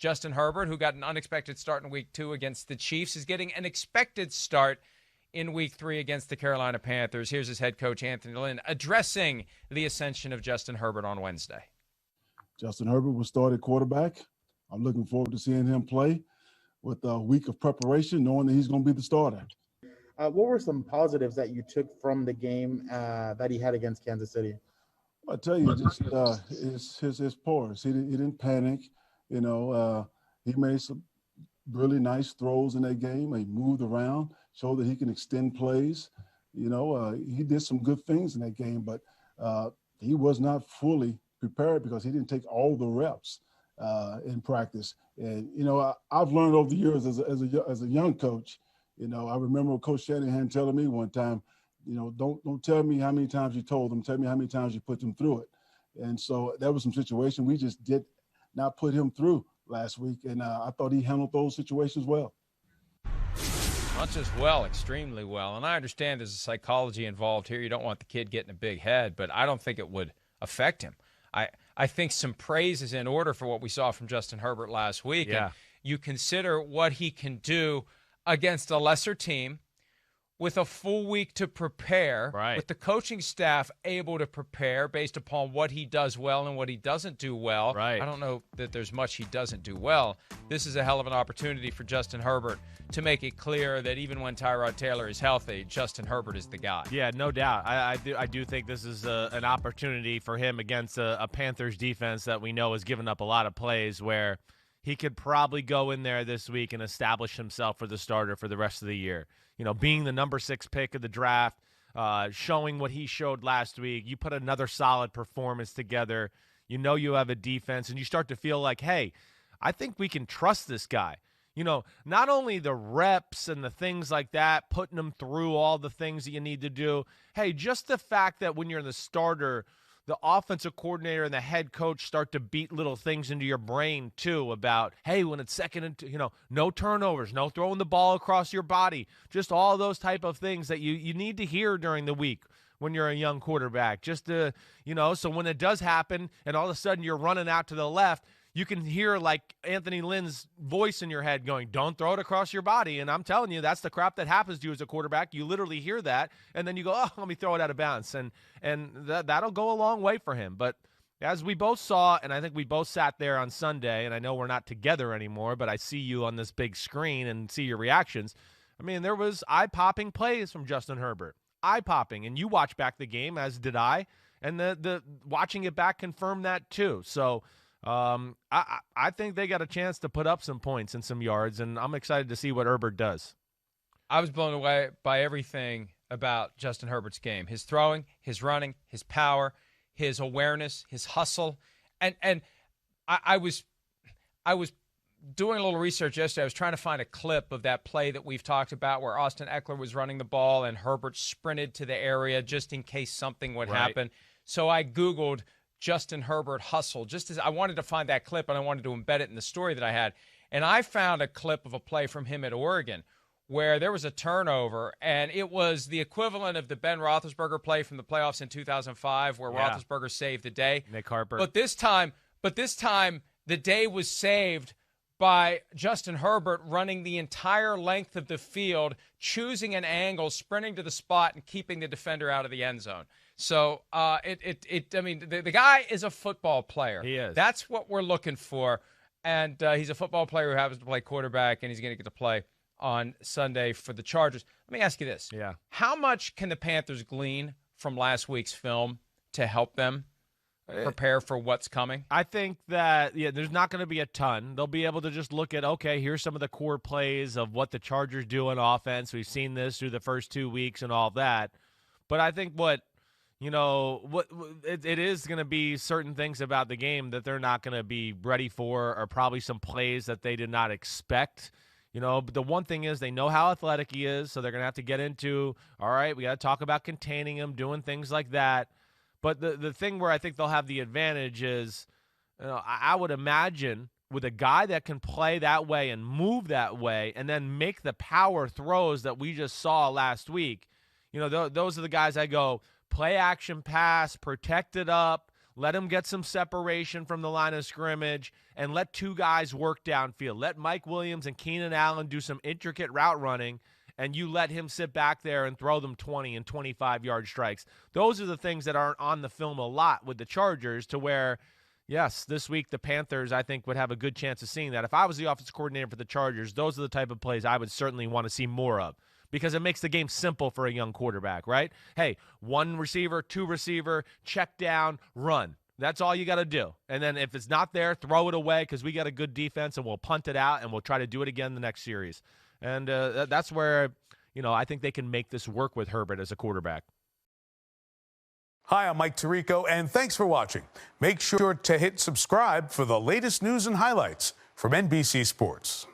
Justin Herbert, who got an unexpected start in Week 2 against the Chiefs, is getting an expected start in Week 3 against the Carolina Panthers. Here's his head coach, Anthony Lynn, addressing the ascension of Justin Herbert on Wednesday. Justin Herbert will start at quarterback. I'm looking forward to seeing him play with a week of preparation, knowing that he's going to be the starter. What were some positives that you took from the game that he had against Kansas City? I tell you, just his poise. He didn't panic. He made some really nice throws in that game. He moved around, showed that he can extend plays. He did some good things in that game, but he was not fully prepared because he didn't take all the reps in practice. And I've learned over the years as a young coach. I remember Coach Shanahan telling me one time, don't tell me how many times you told them, tell me how many times you put them through it. And so that was some situation we just did not put him through last week. And I thought he handled those situations well. Not just well, extremely well. And I understand there's a psychology involved here. You don't want the kid getting a big head, but I don't think it would affect him. I think some praise is in order for what we saw from Justin Herbert last week. Yeah. And you consider what he can do against a lesser team with a full week to prepare, right, with the coaching staff able to prepare based upon what he does well and what he doesn't do well. Right. I don't know that there's much he doesn't do well. This is a hell of an opportunity for Justin Herbert to make it clear that even when Tyrod Taylor is healthy, Justin Herbert is the guy. Yeah, no doubt. I do think this is an opportunity for him against a Panthers defense that we know has given up a lot of plays where he could probably go in there this week and establish himself for the starter for the rest of the year. Being the number 6 pick of the draft, showing what he showed last week, you put another solid performance together. You have a defense, and you start to feel like, hey, I think we can trust this guy. Not only the reps and the things like that, putting them through all the things that you need to do. Hey, just the fact that when you're the starter, the offensive coordinator and the head coach start to beat little things into your brain too about, hey, when it's second and no turnovers, no throwing the ball across your body, just all those type of things that you need to hear during the week when you're a young quarterback. Just to, so when it does happen and all of a sudden you're running out to the left, you can hear like Anthony Lynn's voice in your head going, don't throw it across your body. And I'm telling you, that's the crap that happens to you as a quarterback. You literally hear that, and then you go, oh, let me throw it out of bounds. And that'll go a long way for him. But as we both saw, and I think we both sat there on Sunday, and I know we're not together anymore, but I see you on this big screen and see your reactions. I mean, there was eye-popping plays from Justin Herbert. Eye-popping. And you watched back the game, as did I. And the watching it back confirmed that too. So I think they got a chance to put up some points and some yards, and I'm excited to see what Herbert does. I was blown away by everything about Justin Herbert's game. His throwing, his running, his power, his awareness, his hustle. And I was doing a little research yesterday. I was trying to find a clip of that play that we've talked about where Austin Eckler was running the ball and Herbert sprinted to the area just in case something would happen. So I Googled Justin Herbert hustle, just as I wanted to find that clip and I wanted to embed it in the story that I had. And I found a clip of a play from him at Oregon where there was a turnover, and it was the equivalent of the Ben Roethlisberger play from the playoffs in 2005 where Roethlisberger saved the day. Nick Harper. But this time the day was saved by Justin Herbert running the entire length of the field, choosing an angle, sprinting to the spot, and keeping the defender out of the end zone. So, the guy is a football player. He is. That's what we're looking for. And he's a football player who happens to play quarterback, and he's going to get to play on Sunday for the Chargers. Let me ask you this. Yeah. How much can the Panthers glean from last week's film to help them prepare for what's coming? I think that, there's not going to be a ton. They'll be able to just look at, okay, here's some of the core plays of what the Chargers do on offense. We've seen this through the first 2 weeks and all that. But I think it is going to be certain things about the game that they're not going to be ready for, or probably some plays that they did not expect. But the one thing is they know how athletic he is, so they're going to have to get into, all right, we got to talk about containing him, doing things like that. But the thing where I think they'll have the advantage is, I would imagine with a guy that can play that way and move that way and then make the power throws that we just saw last week, those are the guys I go, play action pass, protect it up, Let him get some separation from the line of scrimmage and let two guys work downfield. Let Mike Williams and Keenan Allen do some intricate route running, and you let him sit back there and throw them 20 and 25-yard strikes. Those are the things that aren't on the film a lot with the Chargers, to where, yes, this week the Panthers, I think, would have a good chance of seeing that. If I was the offensive coordinator for the Chargers, those are the type of plays I would certainly want to see more of, because it makes the game simple for a young quarterback, right? Hey, one receiver, two receiver, check down, run. That's all you got to do. And then if it's not there, throw it away, because we got a good defense, and we'll punt it out, and we'll try to do it again the next series. And that's where, I think they can make this work with Herbert as a quarterback. Hi, I'm Mike Tirico, and thanks for watching. Make sure to hit subscribe for the latest news and highlights from NBC Sports.